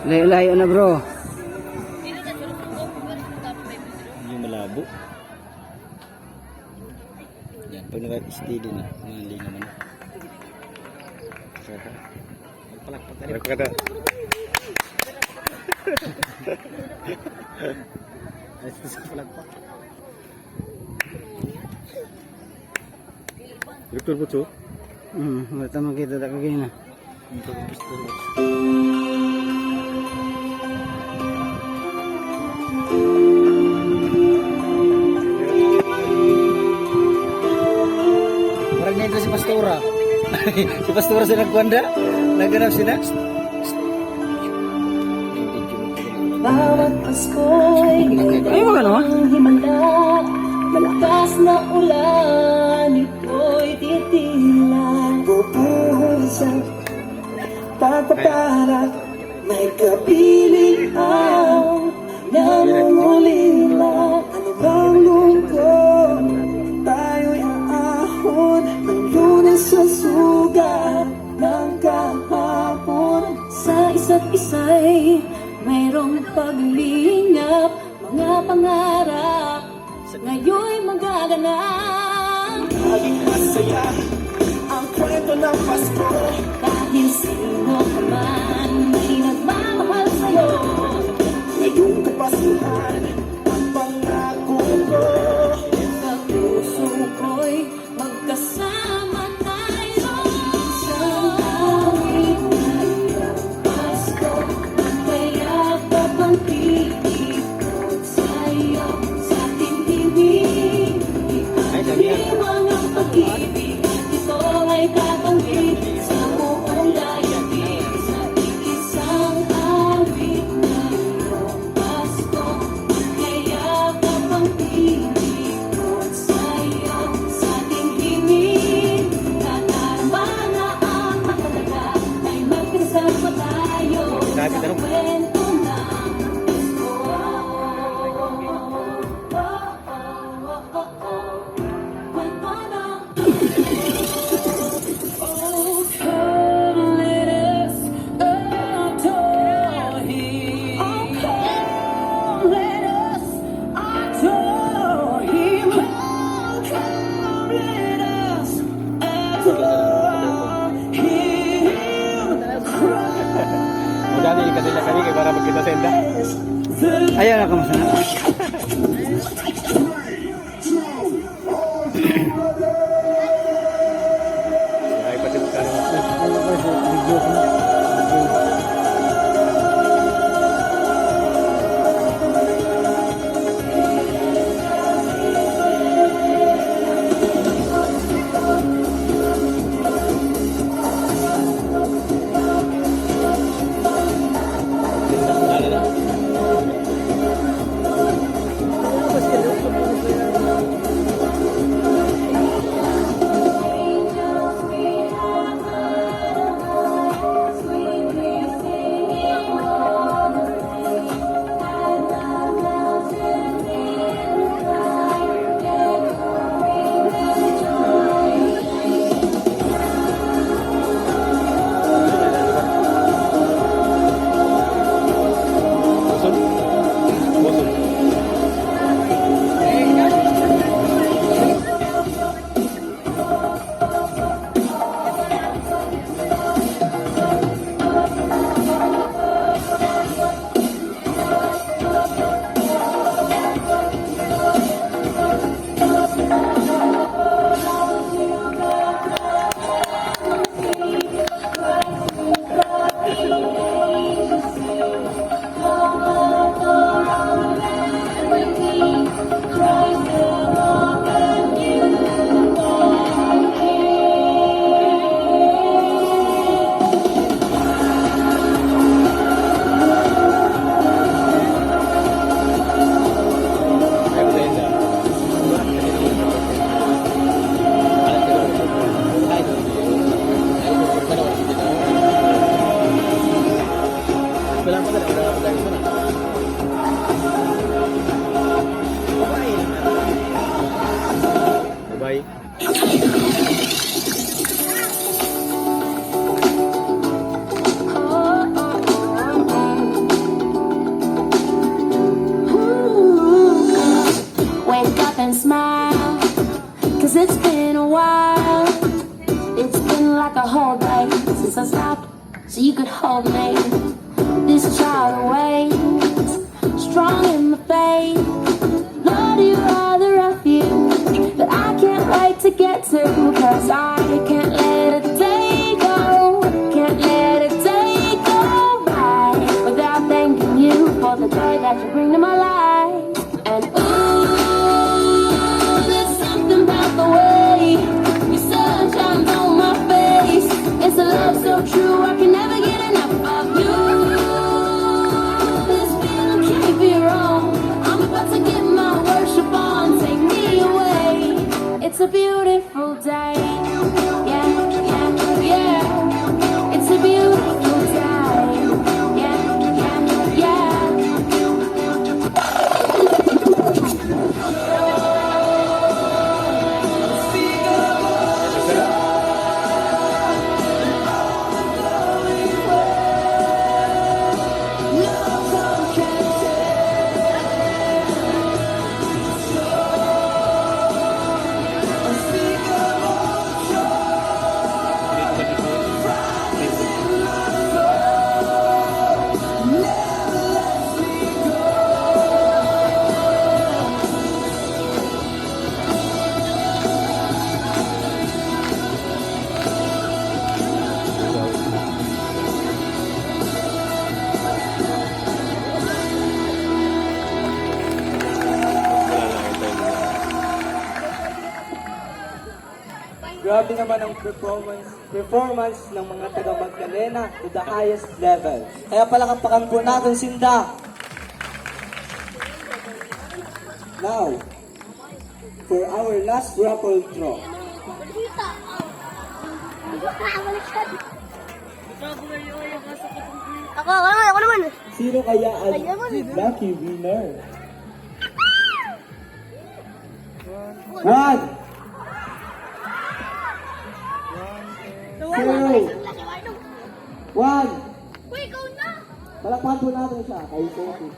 Layo-layo na bro. Yung malabo. Yan, pag naka-steady na, mali naman. Palakpak na rin. Ayos na sa palakpak. Direktor po, Cho? Wala tamang kita tak kagay na. Ito ang pistol. Parang nito si Pastora. Si Pastora sa nagkwanda. Naganap sila. Bawat Pasko'y Ay, mga ano? himala, malakas na ulan, ito'y titila. Bubuhol sa pagpapara, may kapiling ang namumulila. Ano bang lungkot? Tayo'y aahon ng Lunes sa sugat ng kahapon. Sa isa't isa'y mayroong paglingap, mga pangarap sa ngayon'y magaganap. Laging masaya ang kwento ng Pasko, dahil sino ka man may nagmamahal sa'yo. Ngayong kapasuhan ang pangako ko, sa puso ko'y magkasama tayo. Isang awit na Pasko, kaya kapang titikot sa'yo, sa ating ibig, ipag-iwang ang pag-ibig, ito ay tatanggit sa buong layagin, sa isang awit na Pasko, kaya kapang titikot sa'yo, sa ating ibig, tatarama na ang mahalaga, ay magkasama tayo sa kwento ng Madami yung kanila kami kaya para magkita senda. Ayaw na kamasana. Ay, pati magkano. so you could hold me. This child awaits, strong in my faith. Lord, you are the refuge that I can't wait to get to. Cause I can't let a day go, can't let a day go by without thanking you for the joy that you bring to my life. And ooh, there's something about the way your sun shines on my face. It's a love so true, I can never get enough of you. This feeling can't be wrong. I'm about to get my worship on, take me away. It's a beautiful day. Yeah, yeah, yeah. It's a beautiful day. Yeah, yeah, yeah. Grabe naman ang performance ng mga taga Magdalena to the highest level. Kaya palakpakan po natin Sinda. Now, for our last raffle draw. Ako naman. Sino kaya ang lucky winner? One, two, one. Uy, ikaw na! Palakpakan po natin siya. Kay Sophie.